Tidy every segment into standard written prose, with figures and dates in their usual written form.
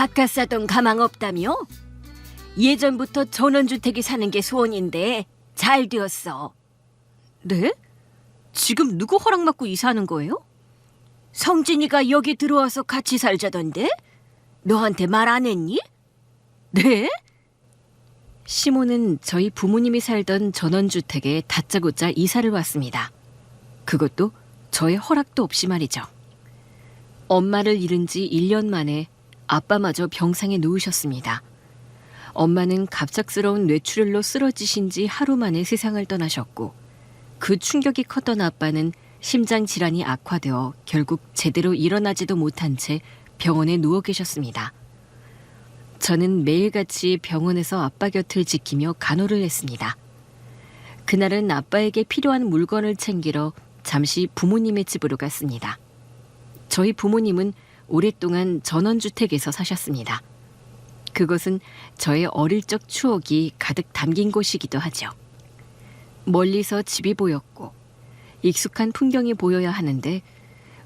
바깥 사돈 가망 없다며? 예전부터 전원주택에 사는 게 소원인데 잘 되었어. 네? 지금 누구 허락 받고 이사하는 거예요? 성진이가 여기 들어와서 같이 살자던데? 너한테 말 안 했니? 네? 시모는 저희 부모님이 살던 전원주택에 다짜고짜 이사를 왔습니다. 그것도 저의 허락도 없이 말이죠. 엄마를 잃은 지 1년 만에 아빠마저 병상에 누우셨습니다. 엄마는 갑작스러운 뇌출혈로 쓰러지신 지 하루 만에 세상을 떠나셨고, 그 충격이 컸던 아빠는 심장 질환이 악화되어 결국 제대로 일어나지도 못한 채 병원에 누워 계셨습니다. 저는 매일같이 병원에서 아빠 곁을 지키며 간호를 했습니다. 그날은 아빠에게 필요한 물건을 챙기러 잠시 부모님의 집으로 갔습니다. 저희 부모님은 오랫동안 전원주택에서 사셨습니다. 그것은 저의 어릴 적 추억이 가득 담긴 곳이기도 하죠. 멀리서 집이 보였고 익숙한 풍경이 보여야 하는데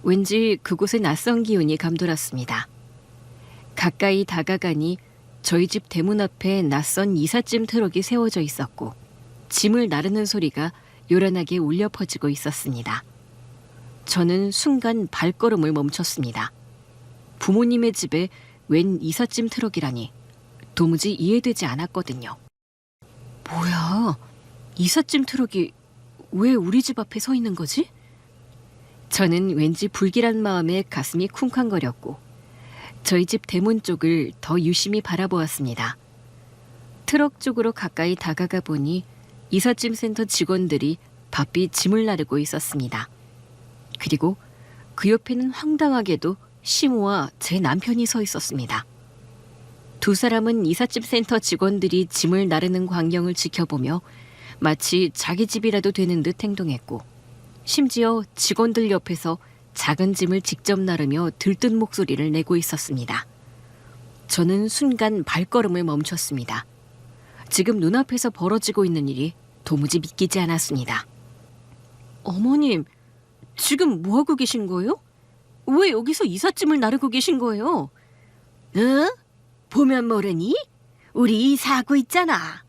왠지 그곳에 낯선 기운이 감돌았습니다. 가까이 다가가니 저희 집 대문 앞에 낯선 이삿짐 트럭이 세워져 있었고 짐을 나르는 소리가 요란하게 울려 퍼지고 있었습니다. 저는 순간 발걸음을 멈췄습니다. 부모님의 집에 웬 이삿짐 트럭이라니 도무지 이해되지 않았거든요. 뭐야, 이삿짐 트럭이 왜 우리 집 앞에 서 있는 거지? 저는 왠지 불길한 마음에 가슴이 쿵쾅거렸고 저희 집 대문 쪽을 더 유심히 바라보았습니다. 트럭 쪽으로 가까이 다가가 보니 이삿짐 센터 직원들이 바삐 짐을 나르고 있었습니다. 그리고 그 옆에는 황당하게도 시모와 제 남편이 서 있었습니다. 두 사람은 이삿짐 센터 직원들이 짐을 나르는 광경을 지켜보며 마치 자기 집이라도 되는 듯 행동했고, 심지어 직원들 옆에서 작은 짐을 직접 나르며 들뜬 목소리를 내고 있었습니다. 저는 순간 발걸음을 멈췄습니다. 지금 눈앞에서 벌어지고 있는 일이 도무지 믿기지 않았습니다. 어머님, 지금 뭐하고 계신 거예요? 왜 여기서 이삿짐을 나르고 계신 거예요? 응? 보면 모르니? 우리 이사하고 있잖아.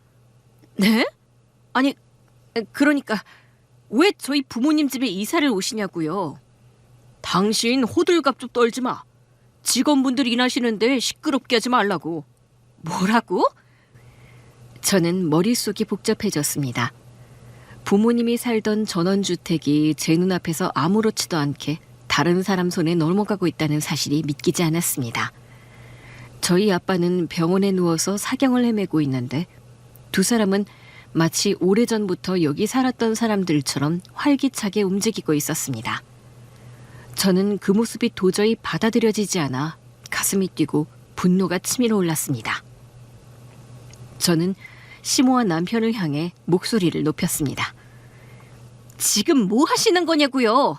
네? 아니, 그러니까 왜 저희 부모님 집에 이사를 오시냐고요? 당신 호들갑 좀 떨지 마. 직원분들 일하시는데 시끄럽게 하지 말라고. 뭐라고? 저는 머릿속이 복잡해졌습니다. 부모님이 살던 전원주택이 제 눈앞에서 아무렇지도 않게 다른 사람 손에 넘어가고 있다는 사실이 믿기지 않았습니다. 저희 아빠는 병원에 누워서 사경을 헤매고 있는데 두 사람은 마치 오래전부터 여기 살았던 사람들처럼 활기차게 움직이고 있었습니다. 저는 그 모습이 도저히 받아들여지지 않아 가슴이 뛰고 분노가 치밀어 올랐습니다. 저는 시모와 남편을 향해 목소리를 높였습니다. 지금 뭐 하시는 거냐고요?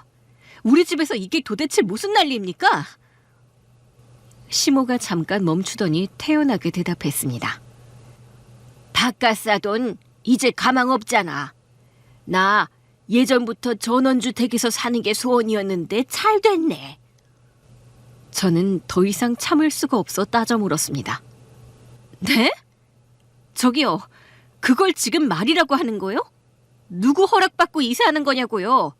우리 집에서 이게 도대체 무슨 난리입니까? 시모가 잠깐 멈추더니 태연하게 대답했습니다. 바깥 사돈 이제 가망 없잖아. 나 예전부터 전원주택에서 사는 게 소원이었는데 잘 됐네. 저는 더 이상 참을 수가 없어 따져 물었습니다. 네? 저기요, 그걸 지금 말이라고 하는 거요? 누구 허락받고 이사하는 거냐고요?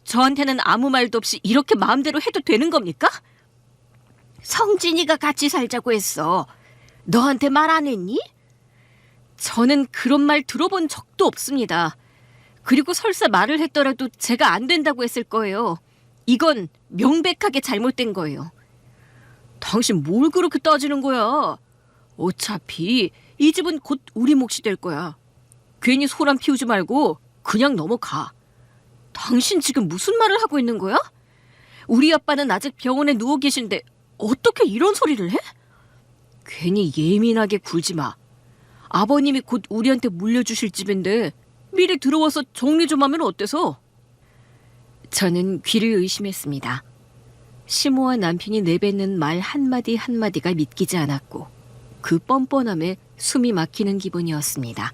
저한테는 아무 말도 없이 이렇게 마음대로 해도 되는 겁니까? 성진이가 같이 살자고 했어. 너한테 말 안 했니? 저는 그런 말 들어본 적도 없습니다. 그리고 설사 말을 했더라도 제가 안 된다고 했을 거예요. 이건 명백하게 잘못된 거예요. 당신 뭘 그렇게 따지는 거야? 어차피 이 집은 곧 우리 몫이 될 거야. 괜히 소란 피우지 말고 그냥 넘어가. 당신 지금 무슨 말을 하고 있는 거야? 우리 아빠는 아직 병원에 누워 계신데 어떻게 이런 소리를 해? 괜히 예민하게 굴지 마. 아버님이 곧 우리한테 물려주실 집인데 미리 들어와서 정리 좀 하면 어때서? 저는 귀를 의심했습니다. 시모와 남편이 내뱉는 말 한마디 한마디가 믿기지 않았고 그 뻔뻔함에 숨이 막히는 기분이었습니다.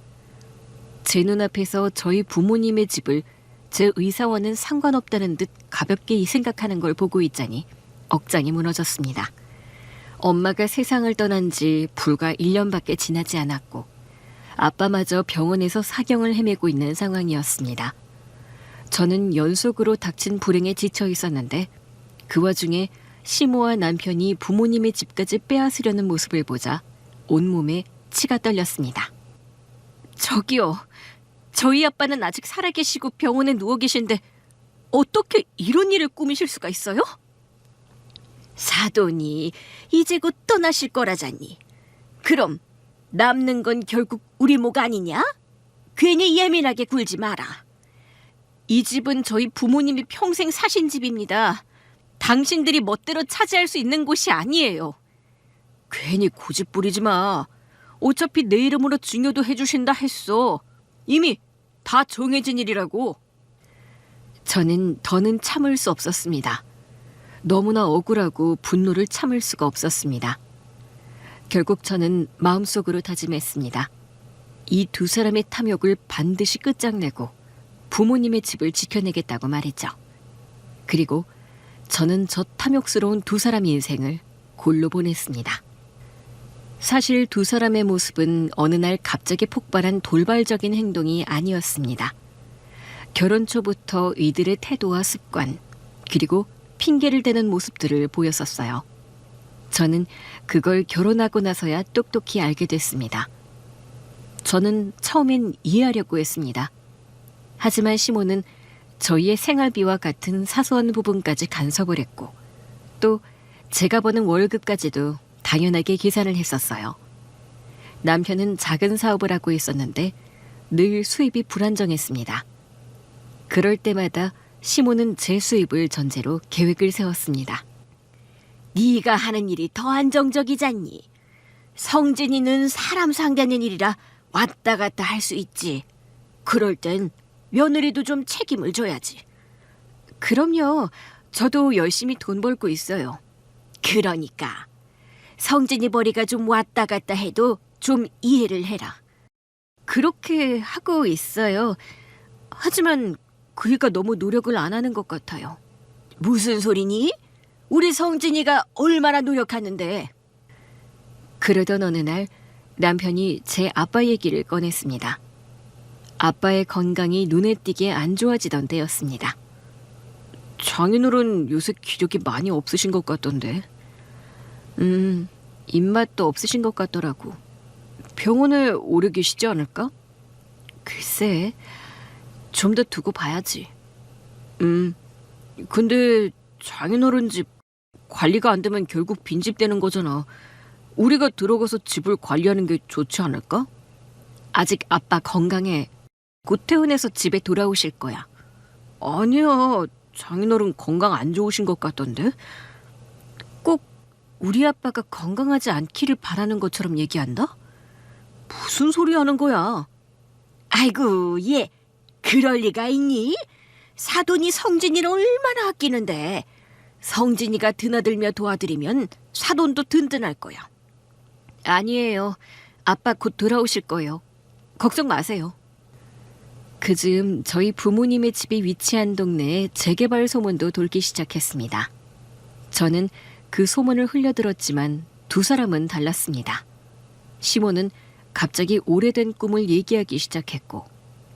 제 눈앞에서 저희 부모님의 집을 제 의사와는 상관없다는 듯 가볍게 생각하는 걸 보고 있자니 억장이 무너졌습니다. 엄마가 세상을 떠난 지 불과 1년밖에 지나지 않았고 아빠마저 병원에서 사경을 헤매고 있는 상황이었습니다. 저는 연속으로 닥친 불행에 지쳐 있었는데 그 와중에 시모와 남편이 부모님의 집까지 빼앗으려는 모습을 보자 온몸에 치가 떨렸습니다. 저기요, 저희 아빠는 아직 살아계시고 병원에 누워 계신데 어떻게 이런 일을 꾸미실 수가 있어요? 사돈이 이제 곧 떠나실 거라잖니. 그럼 남는 건 결국 우리 목 아니냐? 괜히 예민하게 굴지 마라. 이 집은 저희 부모님이 평생 사신 집입니다. 당신들이 멋대로 차지할 수 있는 곳이 아니에요. 괜히 고집 부리지 마. 어차피 내 이름으로 증여도 해주신다 했어. 이미 다 정해진 일이라고. 저는 더는 참을 수 없었습니다. 너무나 억울하고 분노를 참을 수가 없었습니다. 결국 저는 마음속으로 다짐했습니다. 이 두 사람의 탐욕을 반드시 끝장내고 부모님의 집을 지켜내겠다고 말이죠. 그리고 저는 저 탐욕스러운 두 사람의 인생을 골로 보냈습니다. 사실 두 사람의 모습은 어느 날 갑자기 폭발한 돌발적인 행동이 아니었습니다. 결혼 초부터 이들의 태도와 습관, 그리고 핑계를 대는 모습들을 보였었어요. 저는 그걸 결혼하고 나서야 똑똑히 알게 됐습니다. 저는 처음엔 이해하려고 했습니다. 하지만 시모는 저희의 생활비와 같은 사소한 부분까지 간섭을 했고 또 제가 버는 월급까지도 당연하게 계산을 했었어요. 남편은 작은 사업을 하고 있었는데 늘 수입이 불안정했습니다. 그럴 때마다 시모는 제 수입을 전제로 계획을 세웠습니다. 네가 하는 일이 더 안정적이잖니. 성진이는 사람 상대하는 일이라 왔다 갔다 할 수 있지. 그럴 땐 며느리도 좀 책임을 져야지. 그럼요. 저도 열심히 돈 벌고 있어요. 그러니까 성진이 벌이가 좀 왔다 갔다 해도 좀 이해를 해라. 그렇게 하고 있어요. 하지만 그이가 너무 노력을 안 하는 것 같아요. 무슨 소리니? 우리 성진이가 얼마나 노력하는데. 그러던 어느 날 남편이 제 아빠 얘기를 꺼냈습니다. 아빠의 건강이 눈에 띄게 안 좋아지던 때였습니다. 장인어른 요새 기력이 많이 없으신 것 같던데. 입맛도 없으신 것 같더라고. 병원에 오래 계시지 않을까? 글쎄, 좀 더 두고 봐야지. 근데 장인어른 집 관리가 안 되면 결국 빈집 되는 거잖아. 우리가 들어가서 집을 관리하는 게 좋지 않을까? 아직 아빠 건강해. 곧 퇴원해서 집에 돌아오실 거야. 아니야, 장인어른 건강 안 좋으신 것 같던데? 꼭 우리 아빠가 건강하지 않기를 바라는 것처럼 얘기한다? 무슨 소리 하는 거야? 아이고, 얘 그럴 리가 있니? 사돈이 성진이를 얼마나 아끼는데. 성진이가 드나들며 도와드리면 사돈도 든든할 거야. 아니에요. 아빠 곧 돌아오실 거예요. 걱정 마세요. 그즈음 저희 부모님의 집이 위치한 동네에 재개발 소문도 돌기 시작했습니다. 저는 그 소문을 흘려들었지만 두 사람은 달랐습니다. 시모는 갑자기 오래된 꿈을 얘기하기 시작했고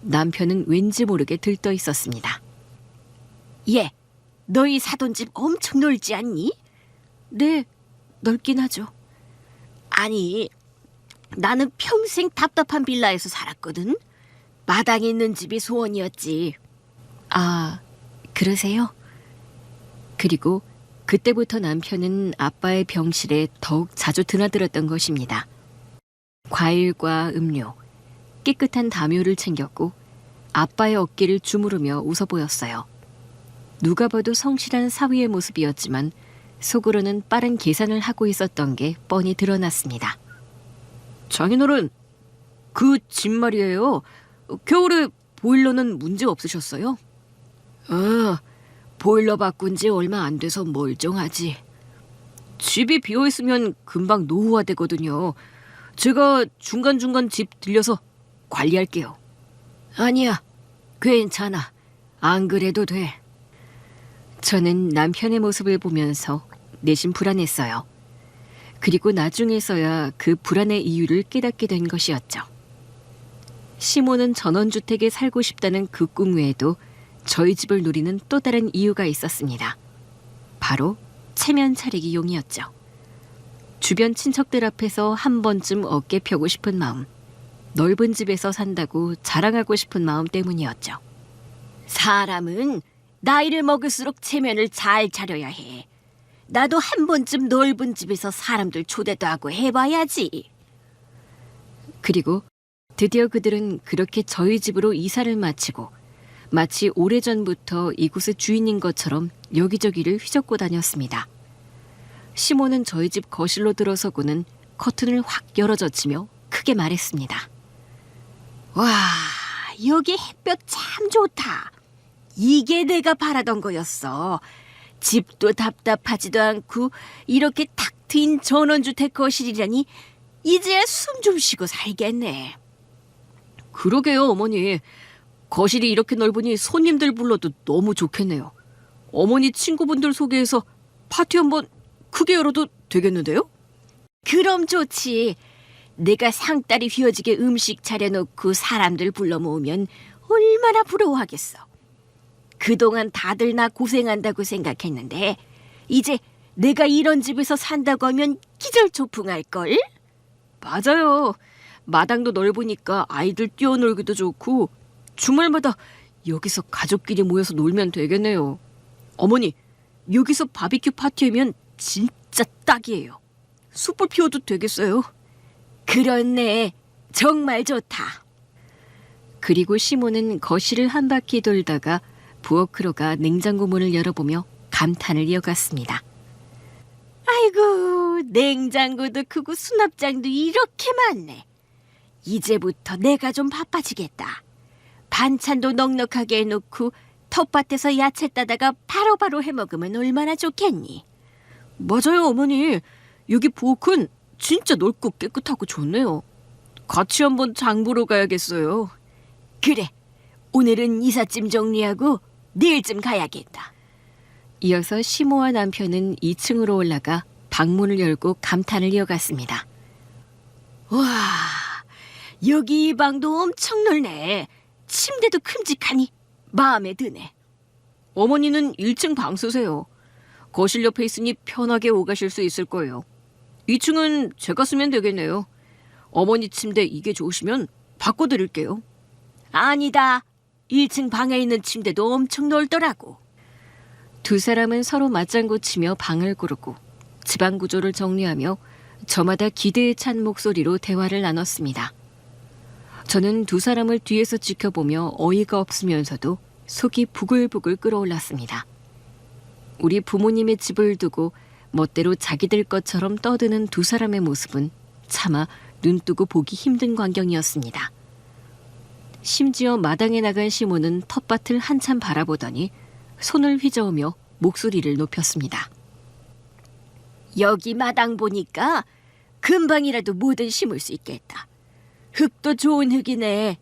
남편은 왠지 모르게 들떠 있었습니다. 얘, 너희 사돈집 엄청 넓지 않니? 네, 넓긴 하죠. 아니, 나는 평생 답답한 빌라에서 살았거든. 마당에 있는 집이 소원이었지. 아, 그러세요? 그리고 그때부터 남편은 아빠의 병실에 더욱 자주 드나들었던 것입니다. 과일과 음료, 깨끗한 담요를 챙겼고 아빠의 어깨를 주무르며 웃어 보였어요. 누가 봐도 성실한 사위의 모습이었지만 속으로는 빠른 계산을 하고 있었던 게 뻔히 드러났습니다. 장인어른, 그 집 말이에요. 겨울에 보일러는 문제 없으셨어요? 보일러 바꾼 지 얼마 안 돼서 멀쩡하지. 집이 비어있으면 금방 노후화되거든요. 제가 중간중간 집 들려서 관리할게요. 아니야, 괜찮아. 안 그래도 돼. 저는 남편의 모습을 보면서 내심 불안했어요. 그리고 나중에서야 그 불안의 이유를 깨닫게 된 것이었죠. 시몬은 전원주택에 살고 싶다는 그 꿈 외에도 저희 집을 노리는 또 다른 이유가 있었습니다. 바로 체면 차리기용이었죠. 주변 친척들 앞에서 한 번쯤 어깨 펴고 싶은 마음, 넓은 집에서 산다고 자랑하고 싶은 마음 때문이었죠. 사람은 나이를 먹을수록 체면을 잘 차려야 해. 나도 한 번쯤 넓은 집에서 사람들 초대도 하고 해봐야지. 그리고 드디어 그들은 그렇게 저희 집으로 이사를 마치고 마치 오래전부터 이곳의 주인인 것처럼 여기저기를 휘젓고 다녔습니다. 시몬은 저희 집 거실로 들어서고는 커튼을 확 열어젖히며 크게 말했습니다. 와, 여기 햇볕 참 좋다. 이게 내가 바라던 거였어. 집도 답답하지도 않고 이렇게 탁 트인 전원주택 거실이라니 이제야 숨 좀 쉬고 살겠네. 그러게요, 어머니. 거실이 이렇게 넓으니 손님들 불러도 너무 좋겠네요. 어머니 친구분들 소개해서 파티 한번 크게 열어도 되겠는데요? 그럼 좋지. 내가 상다리 휘어지게 음식 차려놓고 사람들 불러 모으면 얼마나 부러워하겠어. 그동안 다들 나 고생한다고 생각했는데 이제 내가 이런 집에서 산다고 하면 기절초풍할걸? 맞아요. 마당도 넓으니까 아이들 뛰어놀기도 좋고 주말마다 여기서 가족끼리 모여서 놀면 되겠네요. 어머니, 여기서 바비큐 파티하면 진짜 딱이에요. 숯불 피워도 되겠어요? 그렇네. 정말 좋다. 그리고 시몬은 거실을 한 바퀴 돌다가 부엌으로 가 냉장고 문을 열어보며 감탄을 이어갔습니다. 아이고, 냉장고도 크고 수납장도 이렇게 많네. 이제부터 내가 좀 바빠지겠다. 반찬도 넉넉하게 해놓고 텃밭에서 야채 따다가 바로바로 해먹으면 얼마나 좋겠니? 맞아요, 어머니. 여기 부엌은 진짜 넓고 깨끗하고 좋네요. 같이 한번 장 보러 가야겠어요. 그래, 오늘은 이삿짐 정리하고 내일쯤 가야겠다. 이어서 시모와 남편은 2층으로 올라가 방문을 열고 감탄을 이어갔습니다. 와, 여기 이 방도 엄청 넓네. 침대도 큼직하니 마음에 드네. 어머니는 1층 방 쓰세요. 거실 옆에 있으니 편하게 오가실 수 있을 거예요. 2층은 제가 쓰면 되겠네요. 어머니 침대 이게 좋으시면 바꿔드릴게요. 아니다. 1층 방에 있는 침대도 엄청 넓더라고. 두 사람은 서로 맞장구 치며 방을 고르고 집안 구조를 정리하며 저마다 기대에 찬 목소리로 대화를 나눴습니다. 저는 두 사람을 뒤에서 지켜보며 어이가 없으면서도 속이 부글부글 끓어올랐습니다. 우리 부모님의 집을 두고 멋대로 자기들 것처럼 떠드는 두 사람의 모습은 차마 눈뜨고 보기 힘든 광경이었습니다. 심지어 마당에 나간 시모는 텃밭을 한참 바라보더니 손을 휘저으며 목소리를 높였습니다. 여기 마당 보니까 금방이라도 뭐든 심을 수 있겠다. 흙도 좋은 흙이네.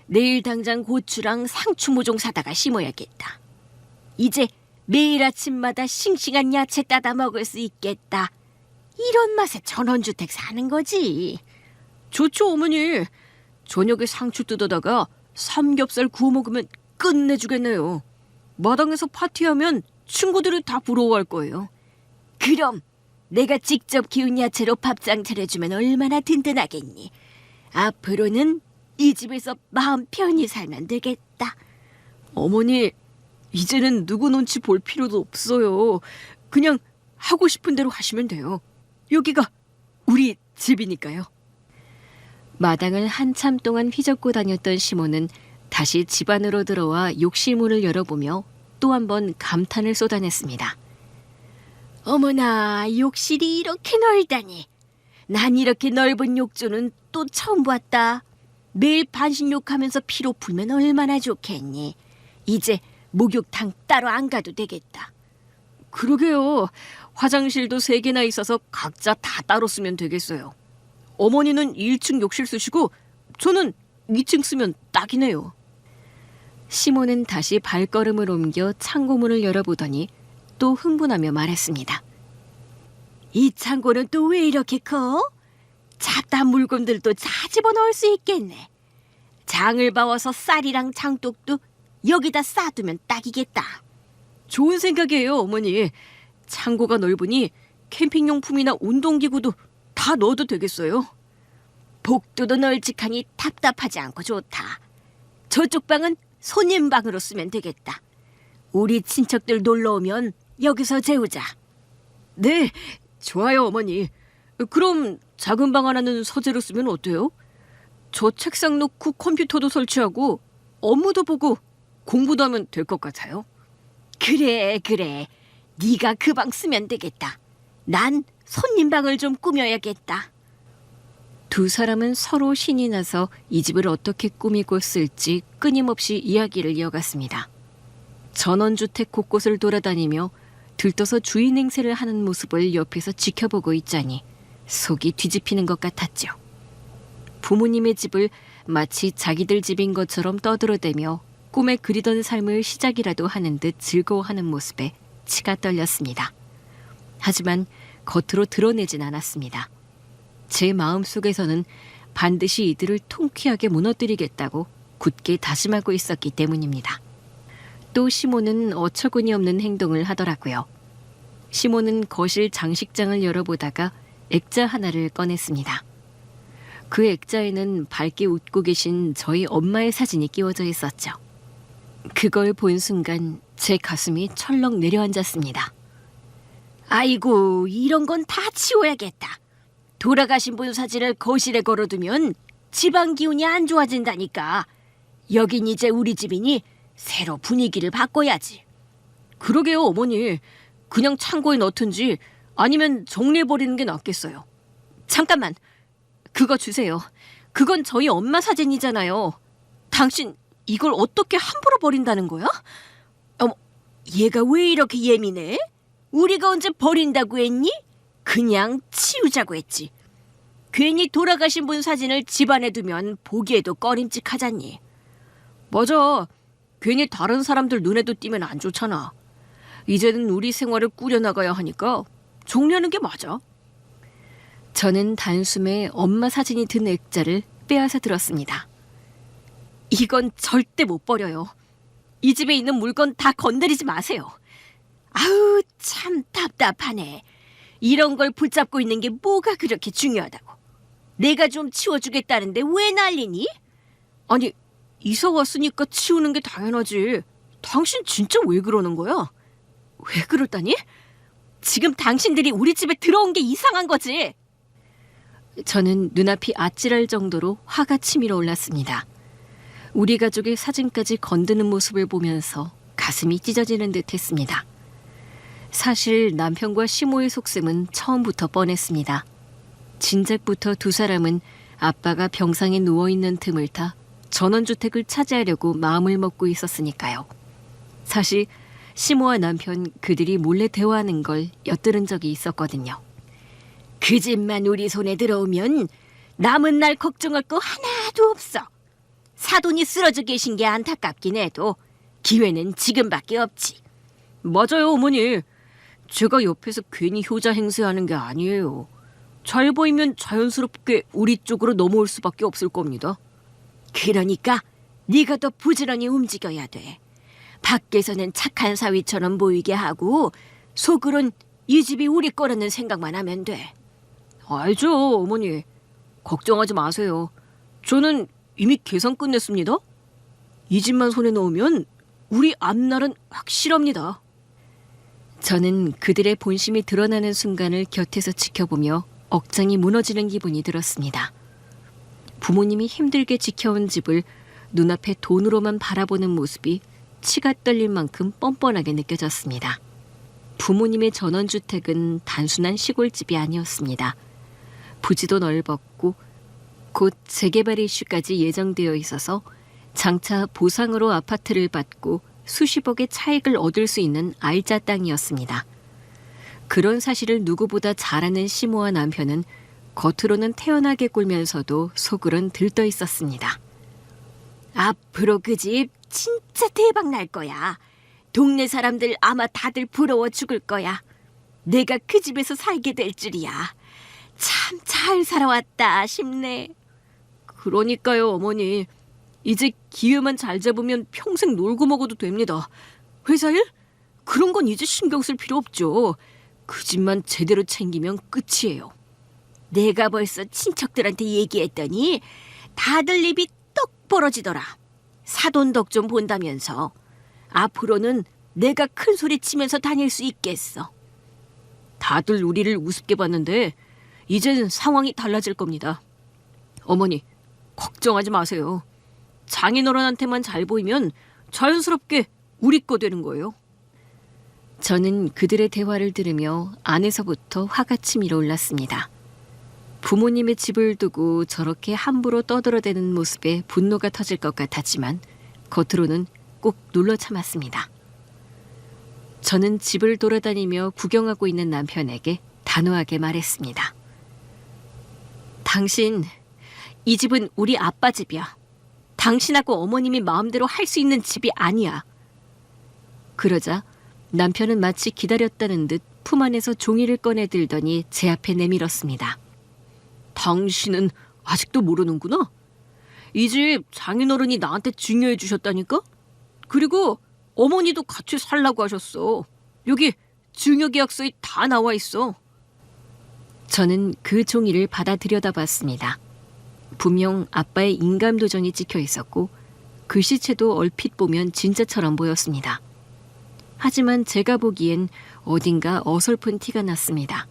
내일 당장 고추랑 상추 모종 사다가 심어야겠다. 이제 매일 아침마다 싱싱한 야채 따다 먹을 수 있겠다. 이런 맛에 전원주택 사는 거지. 좋죠, 어머니. 저녁에 상추 뜯어다가 삼겹살 구워 먹으면 끝내주겠네요. 마당에서 파티하면 친구들이 다 부러워할 거예요. 그럼 내가 직접 키운 야채로 밥상 차려주면 얼마나 든든하겠니. 앞으로는 이 집에서 마음 편히 살면 되겠다. 어머니, 이제는 누구 눈치 볼 필요도 없어요. 그냥 하고 싶은 대로 하시면 돼요. 여기가 우리 집이니까요. 마당을 한참 동안 휘젓고 다녔던 시모는 다시 집 안으로 들어와 욕실 문을 열어보며 또 한 번 감탄을 쏟아냈습니다. 어머나, 욕실이 이렇게 넓다니. 난 이렇게 넓은 욕조는 또 처음 봤다. 매일 반신욕하면서 피로 풀면 얼마나 좋겠니. 이제 목욕탕 따로 안 가도 되겠다. 그러게요. 화장실도 3개나 있어서 각자 다 따로 쓰면 되겠어요. 어머니는 1층 욕실 쓰시고 저는 2층 쓰면 딱이네요. 시모는 다시 발걸음을 옮겨 창고문을 열어보더니 또 흥분하며 말했습니다. 이 창고는 또 왜 이렇게 커? 잡다한 물건들도 다 집어넣을 수 있겠네. 장을 봐와서 쌀이랑 장독도 여기다 쌓아두면 딱이겠다. 좋은 생각이에요, 어머니. 창고가 넓으니 캠핑용품이나 운동기구도 다 넣어도 되겠어요. 복도도 널찍하니 답답하지 않고 좋다. 저쪽 방은 손님 방으로 쓰면 되겠다. 우리 친척들 놀러 오면 여기서 재우자. 네, 좋아요, 어머니. 그럼 작은 방 하나는 서재로 쓰면 어때요? 저 책상 놓고 컴퓨터도 설치하고 업무도 보고 공부도 하면 될 것 같아요. 그래. 네가 그 방 쓰면 되겠다. 난 손님 방을 좀 꾸며야겠다. 두 사람은 서로 신이 나서 이 집을 어떻게 꾸미고 쓸지 끊임없이 이야기를 이어갔습니다. 전원주택 곳곳을 돌아다니며 들떠서 주인 행세를 하는 모습을 옆에서 지켜보고 있자니 속이 뒤집히는 것 같았죠. 부모님의 집을 마치 자기들 집인 것처럼 떠들어대며 꿈에 그리던 삶을 시작이라도 하는 듯 즐거워하는 모습에 치가 떨렸습니다. 하지만 겉으로 드러내진 않았습니다. 제 마음속에서는 반드시 이들을 통쾌하게 무너뜨리겠다고 굳게 다짐하고 있었기 때문입니다. 또 시모는 어처구니 없는 행동을 하더라고요. 시모는 거실 장식장을 열어보다가 액자 하나를 꺼냈습니다. 그 액자에는 밝게 웃고 계신 저희 엄마의 사진이 끼워져 있었죠. 그걸 본 순간 제 가슴이 철렁 내려앉았습니다. 아이고, 이런 건 다 치워야겠다. 돌아가신 분 사진을 거실에 걸어두면 집안 기운이 안 좋아진다니까. 여긴 이제 우리 집이니 새로 분위기를 바꿔야지. 그러게요, 어머니. 그냥 창고에 넣든지 아니면 정리해버리는 게 낫겠어요. 잠깐만, 그거 주세요. 그건 저희 엄마 사진이잖아요. 당신 이걸 어떻게 함부로 버린다는 거야? 어머, 얘가 왜 이렇게 예민해? 우리가 언제 버린다고 했니? 그냥 치우자고 했지. 괜히 돌아가신 분 사진을 집안에 두면 보기에도 꺼림칙하잖니. 맞아. 괜히 다른 사람들 눈에도 띄면 안 좋잖아. 이제는 우리 생활을 꾸려나가야 하니까 정리하는 게 맞아. 저는 단숨에 엄마 사진이 든 액자를 빼앗아 들었습니다. 이건 절대 못 버려요. 이 집에 있는 물건 다 건드리지 마세요. 아우, 참 답답하네. 이런 걸 붙잡고 있는 게 뭐가 그렇게 중요하다고. 내가 좀 치워주겠다는데 왜 난리니? 아니, 이사 왔으니까 치우는 게 당연하지. 당신 진짜 왜 그러는 거야? 왜 그럴다니? 지금 당신들이 우리 집에 들어온 게 이상한 거지. 저는 눈앞이 아찔할 정도로 화가 치밀어 올랐습니다. 우리 가족의 사진까지 건드는 모습을 보면서 가슴이 찢어지는 듯 했습니다. 사실 남편과 시모의 속셈은 처음부터 뻔했습니다. 진작부터 두 사람은 아빠가 병상에 누워있는 틈을 타 전원주택을 차지하려고 마음을 먹고 있었으니까요. 사실 시모와 남편 그들이 몰래 대화하는 걸 엿들은 적이 있었거든요. 그 집만 우리 손에 들어오면 남은 날 걱정할 거 하나도 없어. 사돈이 쓰러져 계신 게 안타깝긴 해도 기회는 지금밖에 없지. 맞아요, 어머니. 제가 옆에서 괜히 효자 행세하는 게 아니에요. 잘 보이면 자연스럽게 우리 쪽으로 넘어올 수밖에 없을 겁니다. 그러니까 네가 더 부지런히 움직여야 돼. 밖에서는 착한 사위처럼 보이게 하고 속으론 이 집이 우리 거라는 생각만 하면 돼. 알죠, 어머니. 걱정하지 마세요. 저는 이미 계산 끝냈습니다. 이 집만 손에 넣으면 우리 앞날은 확실합니다. 저는 그들의 본심이 드러나는 순간을 곁에서 지켜보며 억장이 무너지는 기분이 들었습니다. 부모님이 힘들게 지켜온 집을 눈앞에 돈으로만 바라보는 모습이 치가 떨릴 만큼 뻔뻔하게 느껴졌습니다. 부모님의 전원주택은 단순한 시골집이 아니었습니다. 부지도 넓었고 곧 재개발 이슈까지 예정되어 있어서 장차 보상으로 아파트를 받고 수십억의 차익을 얻을 수 있는 알짜 땅이었습니다. 그런 사실을 누구보다 잘 아는 시모와 남편은 겉으로는 태연하게 굴면서도 속으론 들떠 있었습니다. 앞으로 그 집 진짜 대박 날 거야. 동네 사람들 아마 다들 부러워 죽을 거야. 내가 그 집에서 살게 될 줄이야. 참 잘 살아왔다 싶네. 그러니까요, 어머니. 이제 기회만 잘 잡으면 평생 놀고 먹어도 됩니다. 회사 일? 그런 건 이제 신경 쓸 필요 없죠. 그 집만 제대로 챙기면 끝이에요. 내가 벌써 친척들한테 얘기했더니 다들 입이 떡 벌어지더라. 사돈덕 좀 본다면서. 앞으로는 내가 큰 소리 치면서 다닐 수 있겠어. 다들 우리를 우습게 봤는데 이젠 상황이 달라질 겁니다. 어머니, 걱정하지 마세요. 장인어른한테만 잘 보이면 자연스럽게 우리 거 되는 거예요. 저는 그들의 대화를 들으며 안에서부터 화가 치밀어 올랐습니다. 부모님의 집을 두고 저렇게 함부로 떠들어대는 모습에 분노가 터질 것 같았지만 겉으로는 꼭 눌러 참았습니다. 저는 집을 돌아다니며 구경하고 있는 남편에게 단호하게 말했습니다. 당신, 이 집은 우리 아빠 집이야. 당신하고 어머님이 마음대로 할 수 있는 집이 아니야. 그러자 남편은 마치 기다렸다는 듯 품 안에서 종이를 꺼내 들더니 제 앞에 내밀었습니다. 당신은 아직도 모르는구나. 이 집 장인어른이 나한테 증여해 주셨다니까? 그리고 어머니도 같이 살라고 하셨어. 여기 증여계약서에 다 나와 있어. 저는 그 종이를 받아 들여다봤습니다. 분명 아빠의 인감도장이 찍혀 있었고 글씨체도 얼핏 보면 진짜처럼 보였습니다. 하지만 제가 보기엔 어딘가 어설픈 티가 났습니다.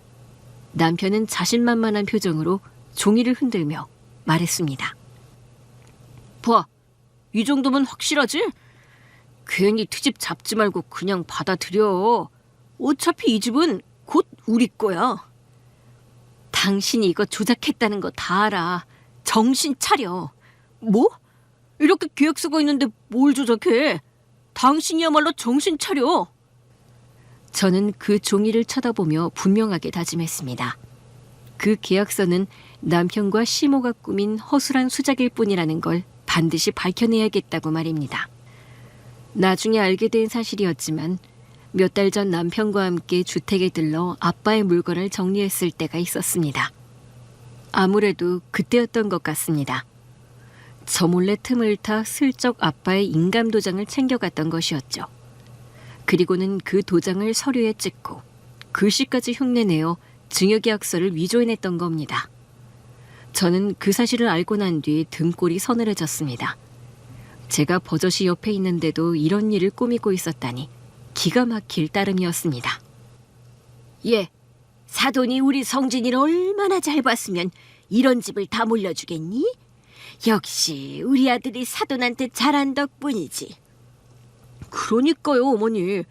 남편은 자신만만한 표정으로 종이를 흔들며 말했습니다. 봐, 이 정도면 확실하지? 괜히 트집 잡지 말고 그냥 받아들여. 어차피 이 집은 곧 우리 거야. 당신이 이거 조작했다는 거 다 알아. 정신 차려. 뭐? 이렇게 계약서가 있는데 뭘 조작해? 당신이야말로 정신 차려. 저는 그 종이를 쳐다보며 분명하게 다짐했습니다. 그 계약서는 남편과 시모가 꾸민 허술한 수작일 뿐이라는 걸 반드시 밝혀내야겠다고 말입니다. 나중에 알게 된 사실이었지만 몇 달 전 남편과 함께 주택에 들러 아빠의 물건을 정리했을 때가 있었습니다. 아무래도 그때였던 것 같습니다. 저 몰래 틈을 타 슬쩍 아빠의 인감도장을 챙겨갔던 것이었죠. 그리고는 그 도장을 서류에 찍고 글씨까지 흉내내어 증여계약서를 위조해냈던 겁니다. 저는 그 사실을 알고 난 뒤 등골이 서늘해졌습니다. 제가 버젓이 옆에 있는데도 이런 일을 꾸미고 있었다니 기가 막힐 따름이었습니다. 예, 사돈이 우리 성진이를 얼마나 잘 봤으면 이런 집을 다 물려주겠니? 역시 우리 아들이 사돈한테 잘한 덕분이지. 그러니까요, 어머니.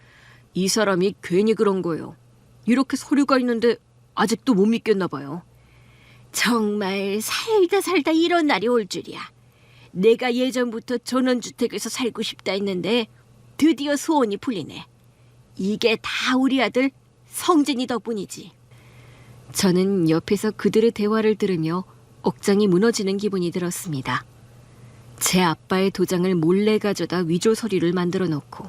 이 사람이 괜히 그런 거예요. 이렇게 서류가 있는데 아직도 못 믿겠나 봐요. 정말 살다 살다 이런 날이 올 줄이야. 내가 예전부터 전원주택에서 살고 싶다 했는데 드디어 소원이 풀리네. 이게 다 우리 아들 성진이 덕분이지. 저는 옆에서 그들의 대화를 들으며 억장이 무너지는 기분이 들었습니다. 제 아빠의 도장을 몰래 가져다 위조 서류를 만들어 놓고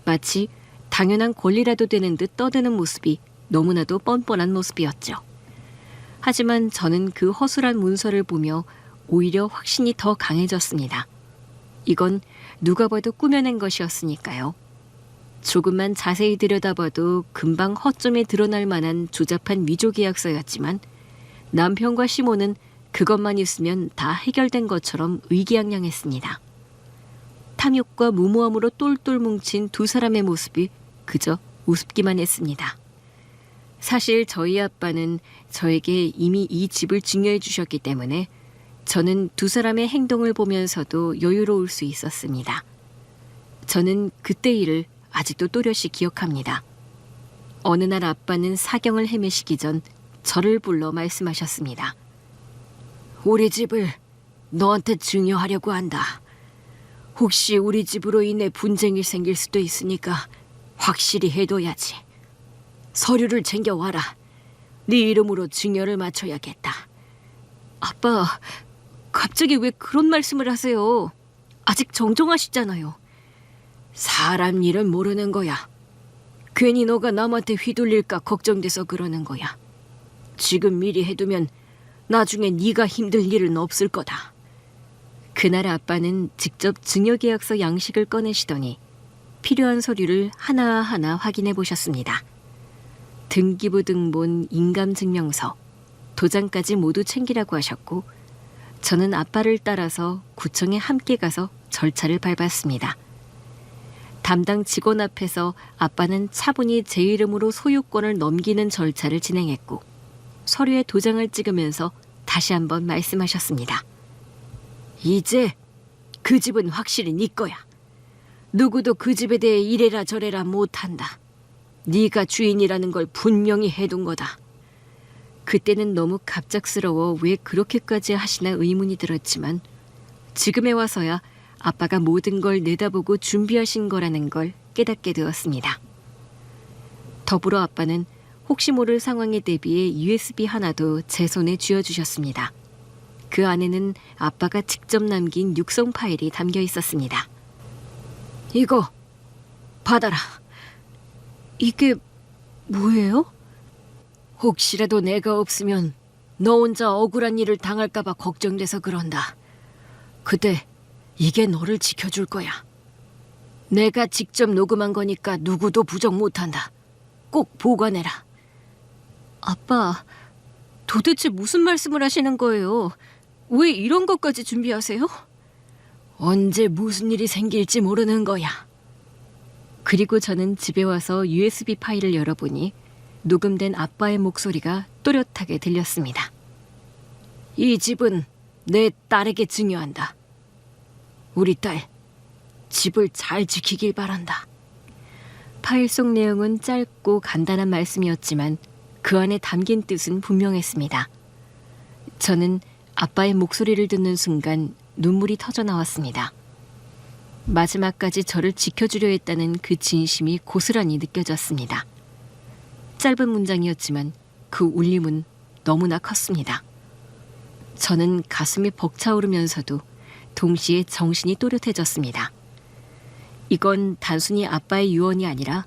마치 당연한 권리라도 되는 듯 떠드는 모습이 너무나도 뻔뻔한 모습이었죠. 하지만 저는 그 허술한 문서를 보며 오히려 확신이 더 강해졌습니다. 이건 누가 봐도 꾸며낸 것이었으니까요. 조금만 자세히 들여다봐도 금방 허점에 드러날 만한 조잡한 위조 계약서였지만 남편과 시모는 그것만 있으면 다 해결된 것처럼 의기양양했습니다. 탐욕과 무모함으로 똘똘 뭉친 두 사람의 모습이 그저 우습기만 했습니다. 사실 저희 아빠는 저에게 이미 이 집을 증여해 주셨기 때문에 저는 두 사람의 행동을 보면서도 여유로울 수 있었습니다. 저는 그때 일을 아직도 또렷이 기억합니다. 어느 날 아빠는 사경을 헤매시기 전 저를 불러 말씀하셨습니다. 우리 집을 너한테 증여하려고 한다. 혹시 우리 집으로 인해 분쟁이 생길 수도 있으니까 확실히 해둬야지. 서류를 챙겨와라. 네 이름으로 증여를 마쳐야겠다. 아빠, 갑자기 왜 그런 말씀을 하세요? 아직 정정하시잖아요. 사람 일은 모르는 거야. 괜히 너가 남한테 휘둘릴까 걱정돼서 그러는 거야. 지금 미리 해두면 나중에 네가 힘들 일은 없을 거다. 그날 아빠는 직접 증여계약서 양식을 꺼내시더니 필요한 서류를 하나하나 확인해 보셨습니다. 등기부 등본, 인감증명서, 도장까지 모두 챙기라고 하셨고 저는 아빠를 따라서 구청에 함께 가서 절차를 밟았습니다. 담당 직원 앞에서 아빠는 차분히 제 이름으로 소유권을 넘기는 절차를 진행했고 서류에 도장을 찍으면서 다시 한번 말씀하셨습니다. 이제 그 집은 확실히 네 거야. 누구도 그 집에 대해 이래라 저래라 못한다. 네가 주인이라는 걸 분명히 해둔 거다. 그때는 너무 갑작스러워 왜 그렇게까지 하시나 의문이 들었지만 지금에 와서야 아빠가 모든 걸 내다보고 준비하신 거라는 걸 깨닫게 되었습니다. 더불어 아빠는 혹시 모를 상황에 대비해 USB 하나도 제 손에 쥐어주셨습니다. 그 안에는 아빠가 직접 남긴 육성 파일이 담겨 있었습니다. 이거 받아라. 이게 뭐예요? 혹시라도 내가 없으면 너 혼자 억울한 일을 당할까봐 걱정돼서 그런다. 그때 이게 너를 지켜줄 거야. 내가 직접 녹음한 거니까 누구도 부정 못한다. 꼭 보관해라. 아빠, 도대체 무슨 말씀을 하시는 거예요? 왜 이런 것까지 준비하세요? 언제 무슨 일이 생길지 모르는 거야. 그리고 저는 집에 와서 USB 파일을 열어보니 녹음된 아빠의 목소리가 또렷하게 들렸습니다. 이 집은 내 딸에게 증여한다. 우리 딸, 집을 잘 지키길 바란다. 파일 속 내용은 짧고 간단한 말씀이었지만 그 안에 담긴 뜻은 분명했습니다. 저는 아빠의 목소리를 듣는 순간 눈물이 터져 나왔습니다. 마지막까지 저를 지켜주려 했다는 그 진심이 고스란히 느껴졌습니다. 짧은 문장이었지만 그 울림은 너무나 컸습니다. 저는 가슴이 벅차오르면서도 동시에 정신이 또렷해졌습니다. 이건 단순히 아빠의 유언이 아니라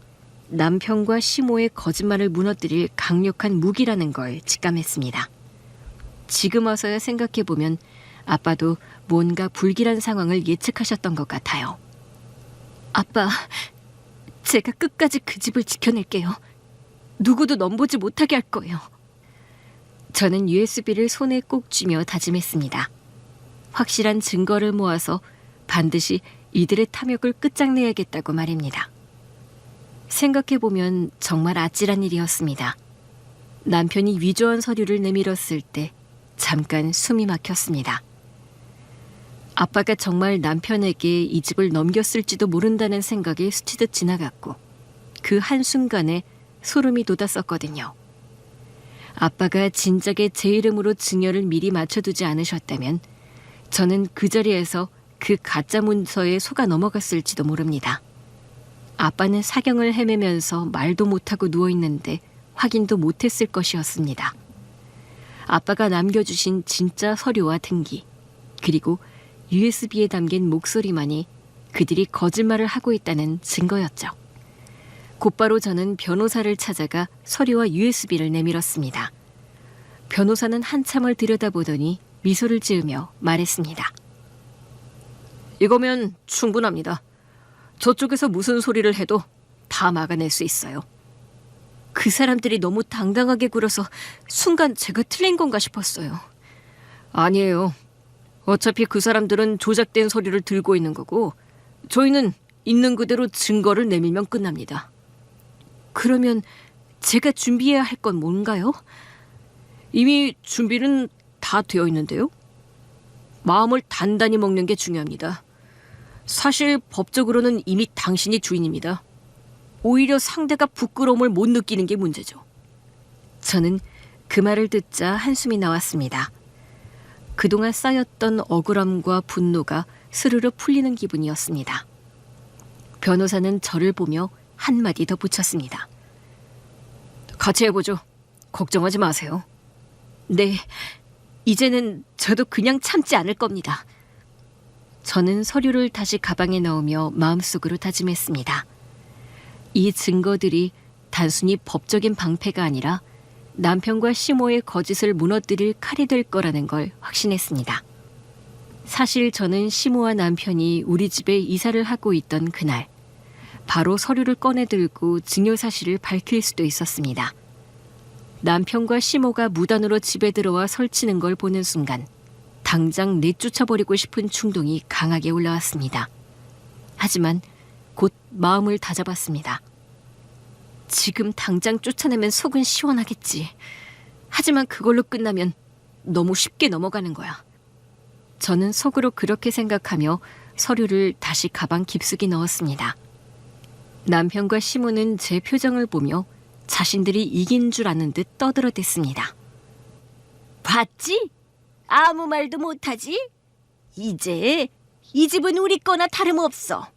남편과 시모의 거짓말을 무너뜨릴 강력한 무기라는 걸 직감했습니다. 지금 와서야 생각해보면 아빠도 뭔가 불길한 상황을 예측하셨던 것 같아요. 아빠, 제가 끝까지 그 집을 지켜낼게요. 누구도 넘보지 못하게 할 거예요. 저는 USB를 손에 꼭 쥐며 다짐했습니다. 확실한 증거를 모아서 반드시 이들의 탐욕을 끝장내야겠다고 말입니다. 생각해보면 정말 아찔한 일이었습니다. 남편이 위조한 서류를 내밀었을 때 잠깐 숨이 막혔습니다. 아빠가 정말 남편에게 이 집을 넘겼을지도 모른다는 생각이 스치듯 지나갔고 그 한순간에 소름이 돋았었거든요. 아빠가 진작에 제 이름으로 증여를 미리 맞춰두지 않으셨다면 저는 그 자리에서 그 가짜 문서에 속아 넘어갔을지도 모릅니다. 아빠는 사경을 헤매면서 말도 못하고 누워있는데 확인도 못했을 것이었습니다. 아빠가 남겨주신 진짜 서류와 등기, 그리고 USB에 담긴 목소리만이 그들이 거짓말을 하고 있다는 증거였죠. 곧바로 저는 변호사를 찾아가 서류와 USB를 내밀었습니다. 변호사는 한참을 들여다보더니 미소를 지으며 말했습니다. 이거면 충분합니다. 저쪽에서 무슨 소리를 해도 다 막아낼 수 있어요. 그 사람들이 너무 당당하게 굴어서 순간 제가 틀린 건가 싶었어요. 아니에요. 어차피 그 사람들은 조작된 서류를 들고 있는 거고 저희는 있는 그대로 증거를 내밀면 끝납니다. 그러면 제가 준비해야 할 건 뭔가요? 이미 준비는 다 되어 있는데요. 마음을 단단히 먹는 게 중요합니다. 사실 법적으로는 이미 당신이 주인입니다. 오히려 상대가 부끄러움을 못 느끼는 게 문제죠. 저는 그 말을 듣자 한숨이 나왔습니다. 그동안 쌓였던 억울함과 분노가 스르르 풀리는 기분이었습니다. 변호사는 저를 보며 한마디 더 붙였습니다. 같이 해보죠. 걱정하지 마세요. 네, 이제는 저도 그냥 참지 않을 겁니다. 저는 서류를 다시 가방에 넣으며 마음속으로 다짐했습니다. 이 증거들이 단순히 법적인 방패가 아니라 남편과 시모의 거짓을 무너뜨릴 칼이 될 거라는 걸 확신했습니다. 사실 저는 시모와 남편이 우리 집에 이사를 하고 있던 그날 바로 서류를 꺼내 들고 증여 사실을 밝힐 수도 있었습니다. 남편과 시모가 무단으로 집에 들어와 설치는 걸 보는 순간 당장 내쫓아버리고 싶은 충동이 강하게 올라왔습니다. 하지만 곧 마음을 다잡았습니다. 지금 당장 쫓아내면 속은 시원하겠지. 하지만 그걸로 끝나면 너무 쉽게 넘어가는 거야. 저는 속으로 그렇게 생각하며 서류를 다시 가방 깊숙이 넣었습니다. 남편과 시모는 제 표정을 보며 자신들이 이긴 줄 아는 듯 떠들어댔습니다. 봤지? 아무 말도 못하지? 이제 이 집은 우리 거나 다름없어.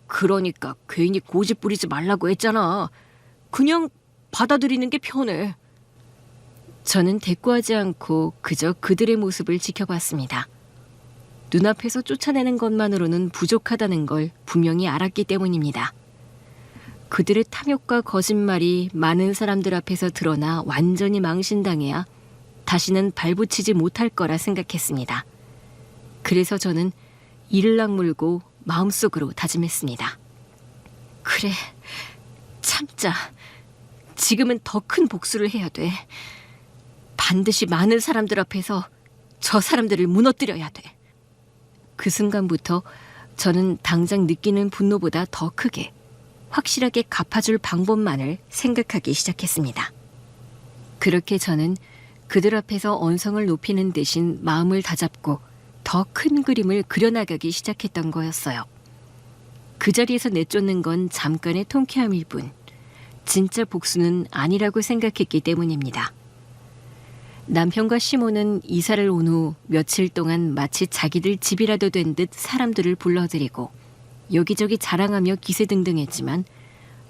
그러니까 괜히 고집 부리지 말라고 했잖아. 그냥 받아들이는 게 편해. 저는 대꾸하지 않고 그저 그들의 모습을 지켜봤습니다. 눈앞에서 쫓아내는 것만으로는 부족하다는 걸 분명히 알았기 때문입니다. 그들의 탐욕과 거짓말이 많은 사람들 앞에서 드러나 완전히 망신당해야 다시는 발붙이지 못할 거라 생각했습니다. 그래서 저는 이를 악물고 마음속으로 다짐했습니다. 그래, 참자. 지금은 더 큰 복수를 해야 돼. 반드시 많은 사람들 앞에서 저 사람들을 무너뜨려야 돼. 그 순간부터 저는 당장 느끼는 분노보다 더 크게 확실하게 갚아줄 방법만을 생각하기 시작했습니다. 그렇게 저는 그들 앞에서 언성을 높이는 대신 마음을 다잡고 더 큰 그림을 그려나가기 시작했던 거였어요. 그 자리에서 내쫓는 건 잠깐의 통쾌함일 뿐 진짜 복수는 아니라고 생각했기 때문입니다. 남편과 시모는 이사를 온 후 며칠 동안 마치 자기들 집이라도 된 듯 사람들을 불러들이고 여기저기 자랑하며 기세등등했지만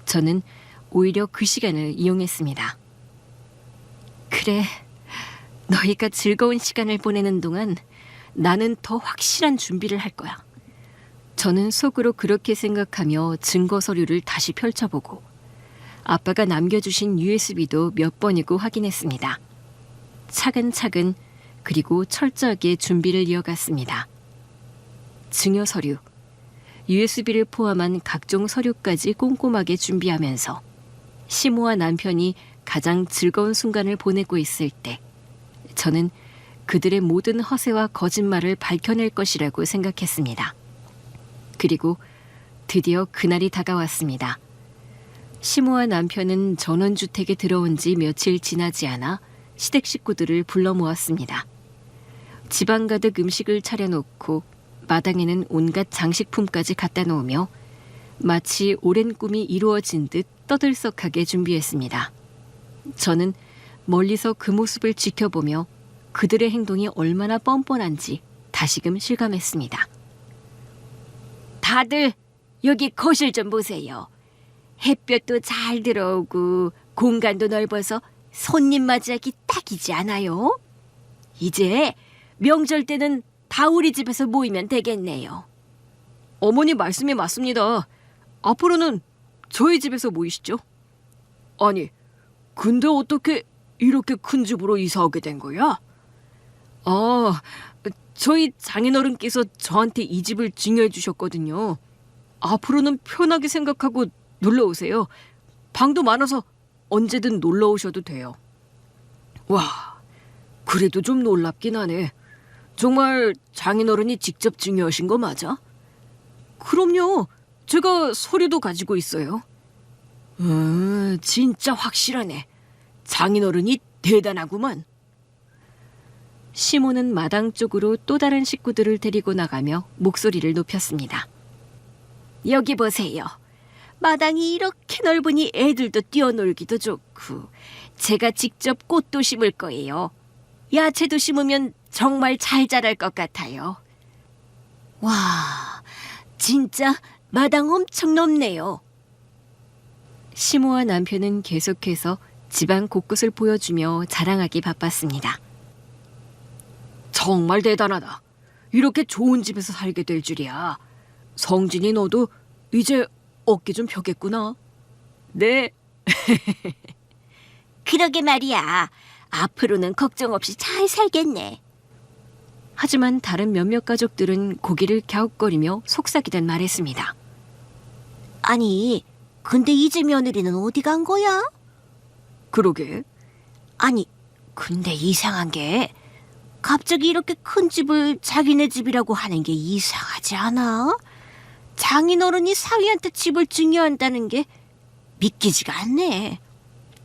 저는 오히려 그 시간을 이용했습니다. 그래, 너희가 즐거운 시간을 보내는 동안 나는 더 확실한 준비를 할 거야. 저는 속으로 그렇게 생각하며 증거 서류를 다시 펼쳐보고 아빠가 남겨주신 USB도 몇 번이고 확인했습니다. 차근차근 그리고 철저하게 준비를 이어갔습니다. 증여 서류, USB를 포함한 각종 서류까지 꼼꼼하게 준비하면서 시모와 남편이 가장 즐거운 순간을 보내고 있을 때 저는 그들의 모든 허세와 거짓말을 밝혀낼 것이라고 생각했습니다. 그리고 드디어 그날이 다가왔습니다. 시모와 남편은 전원주택에 들어온 지 며칠 지나지 않아 시댁 식구들을 불러 모았습니다. 집안 가득 음식을 차려놓고 마당에는 온갖 장식품까지 갖다 놓으며 마치 오랜 꿈이 이루어진 듯 떠들썩하게 준비했습니다. 저는 멀리서 그 모습을 지켜보며 그들의 행동이 얼마나 뻔뻔한지 다시금 실감했습니다. 다들 여기 거실 좀 보세요. 햇볕도 잘 들어오고 공간도 넓어서 손님 맞이하기 딱이지 않아요? 이제 명절 때는 다 우리 집에서 모이면 되겠네요. 어머니 말씀이 맞습니다. 앞으로는 저희 집에서 모이시죠. 아니, 근데 어떻게 이렇게 큰 집으로 이사하게 된 거야? 아, 저희 장인어른께서 저한테 이 집을 증여해 주셨거든요. 앞으로는 편하게 생각하고 놀러 오세요. 방도 많아서 언제든 놀러 오셔도 돼요. 와, 그래도 좀 놀랍긴 하네. 정말 장인어른이 직접 증여하신 거 맞아? 그럼요. 제가 서류도 가지고 있어요. 진짜 확실하네. 장인어른이 대단하구만. 시모는 마당 쪽으로 또 다른 식구들을 데리고 나가며 목소리를 높였습니다. 여기 보세요. 마당이 이렇게 넓으니 애들도 뛰어놀기도 좋고 제가 직접 꽃도 심을 거예요. 야채도 심으면 정말 잘 자랄 것 같아요. 와, 진짜 마당 엄청 넓네요. 시모와 남편은 계속해서 집안 곳곳을 보여주며 자랑하기 바빴습니다. 정말 대단하다. 이렇게 좋은 집에서 살게 될 줄이야. 성진이 너도 이제 어깨 좀 펴겠구나. 네, 그러게 말이야. 앞으로는 걱정 없이 잘 살겠네. 하지만 다른 몇몇 가족들은 고개를 갸웃거리며 속삭이듯 말했습니다. 아니, 근데 이제 며느리는 어디 간 거야? 그러게. 아니, 근데 이상한 게 갑자기 이렇게 큰 집을 자기네 집이라고 하는 게 이상하지 않아? 장인어른이 사위한테 집을 증여한다는 게 믿기지가 않네.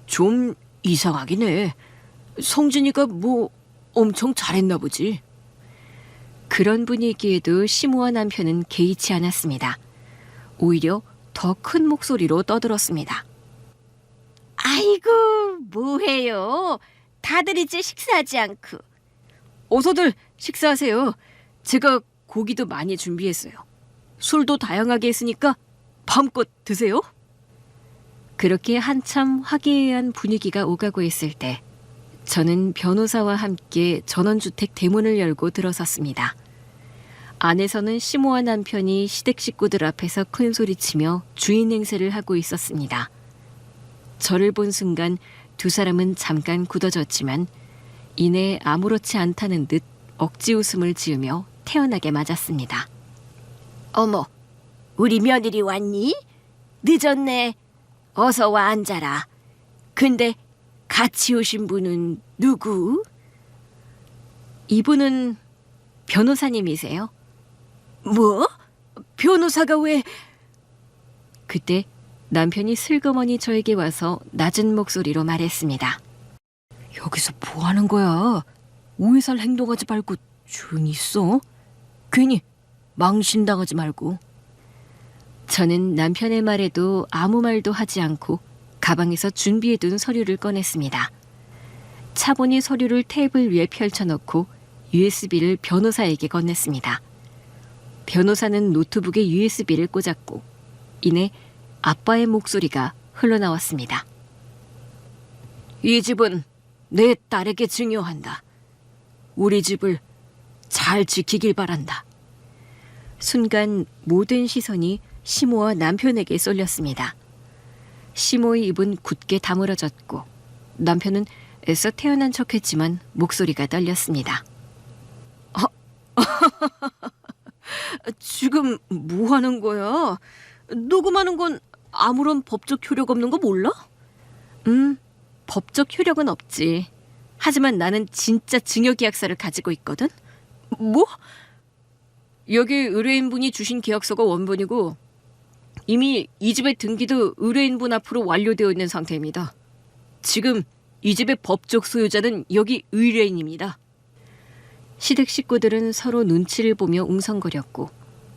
좀 이상하긴 해. 성진이가 뭐 엄청 잘했나 보지. 그런 분위기에도 시모와 남편은 개의치 않았습니다. 오히려 더 큰 목소리로 떠들었습니다. 아이고, 뭐해요? 다들 이제 식사하지 않고. 어서들 식사하세요. 제가 고기도 많이 준비했어요. 술도 다양하게 했으니까 마음껏 드세요. 그렇게 한참 화기애애한 분위기가 오가고 있을 때 저는 변호사와 함께 전원주택 대문을 열고 들어섰습니다. 안에서는 시모와 남편이 시댁 식구들 앞에서 큰소리치며 주인 행세를 하고 있었습니다. 저를 본 순간 두 사람은 잠깐 굳어졌지만 이내 아무렇지 않다는 듯 억지 웃음을 지으며 태연하게 맞았습니다. 어머, 우리 며느리 왔니? 늦었네. 어서 와 앉아라. 근데 같이 오신 분은 누구? 이분은 변호사님이세요? 뭐? 변호사가 왜? 그때 남편이 슬그머니 저에게 와서 낮은 목소리로 말했습니다. 여기서 뭐 하는 거야? 오해살 행동하지 말고 조용히 있어. 괜히 망신당하지 말고. 저는 남편의 말에도 아무 말도 하지 않고 가방에서 준비해둔 서류를 꺼냈습니다. 차분히 서류를 테이블 위에 펼쳐놓고 USB를 변호사에게 건넸습니다. 변호사는 노트북에 USB를 꽂았고 이내 아빠의 목소리가 흘러나왔습니다. 이 집은 내 딸에게 증여한다. 우리 집을 잘 지키길 바란다. 순간 모든 시선이 시모와 남편에게 쏠렸습니다. 시모의 입은 굳게 다물어졌고 남편은 애써 태어난 척했지만 목소리가 떨렸습니다. 지금 뭐 하는 거야? 녹음하는 건 아무런 법적 효력 없는 거 몰라? 법적 효력은 없지. 하지만 나는 진짜 증여계약서를 가지고 있거든. 뭐? 여기 의뢰인분이 주신 계약서가 원본이고 이미 이 집의 등기도 의뢰인분 앞으로 완료되어 있는 상태입니다. 지금 이 집의 법적 소유자는 여기 의뢰인입니다. 시댁 식구들은 서로 눈치를 보며 웅성거렸고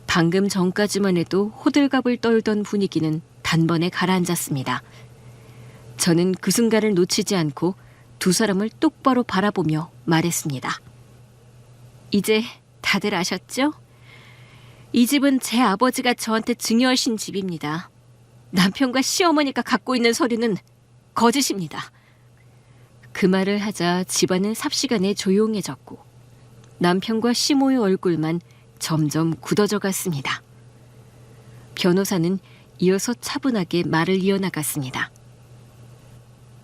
방금 전까지만 해도 호들갑을 떨던 분위기는 단번에 가라앉았습니다. 저는 그 순간을 놓치지 않고 두 사람을 똑바로 바라보며 말했습니다. 이제 다들 아셨죠? 이 집은 제 아버지가 저한테 증여하신 집입니다. 남편과 시어머니가 갖고 있는 서류는 거짓입니다. 그 말을 하자 집안은 삽시간에 조용해졌고 남편과 시모의 얼굴만 점점 굳어져 갔습니다. 변호사는 이어서 차분하게 말을 이어나갔습니다.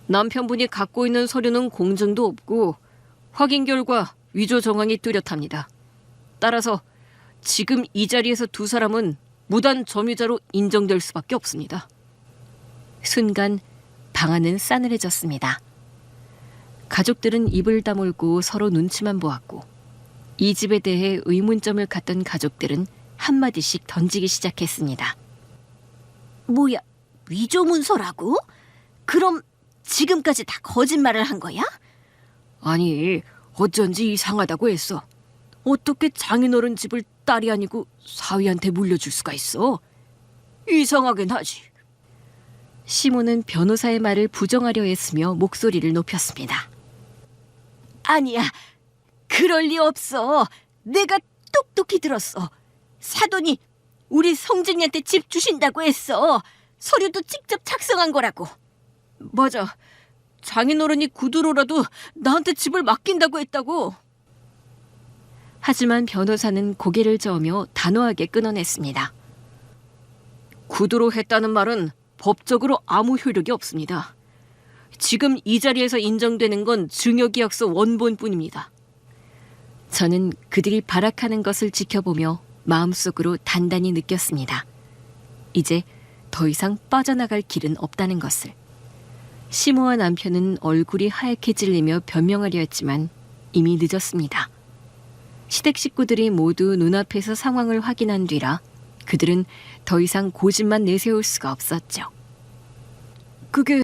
남편분이 갖고 있는 서류는 공증도 없고 확인 결과 위조 정황이 뚜렷합니다. 따라서 지금 이 자리에서 두 사람은 무단 점유자로 인정될 수밖에 없습니다. 순간 방안은 싸늘해졌습니다. 가족들은 입을 다물고 서로 눈치만 보았고 이 집에 대해 의문점을 갖던 가족들은 한마디씩 던지기 시작했습니다. 뭐야, 위조 문서라고? 그럼 지금까지 다 거짓말을 한 거야? 아니, 어쩐지 이상하다고 했어. 어떻게 장인어른 집을 딸이 아니고 사위한테 물려줄 수가 있어? 이상하긴 하지. 시모는 변호사의 말을 부정하려 했으며 목소리를 높였습니다. 아니야, 그럴 리 없어. 내가 똑똑히 들었어. 사돈이 우리 성진이한테 집 주신다고 했어. 서류도 직접 작성한 거라고. 맞아. 장인어른이 구두로라도 나한테 집을 맡긴다고 했다고. 하지만 변호사는 고개를 저으며 단호하게 끊어냈습니다. 구두로 했다는 말은 법적으로 아무 효력이 없습니다. 지금 이 자리에서 인정되는 건 증여계약서 원본뿐입니다. 저는 그들이 발악하는 것을 지켜보며 마음속으로 단단히 느꼈습니다. 이제 더 이상 빠져나갈 길은 없다는 것을. 시모와 남편은 얼굴이 하얗게 질리며 변명하려 했지만 이미 늦었습니다. 시댁 식구들이 모두 눈앞에서 상황을 확인한 뒤라 그들은 더 이상 고집만 내세울 수가 없었죠. 그게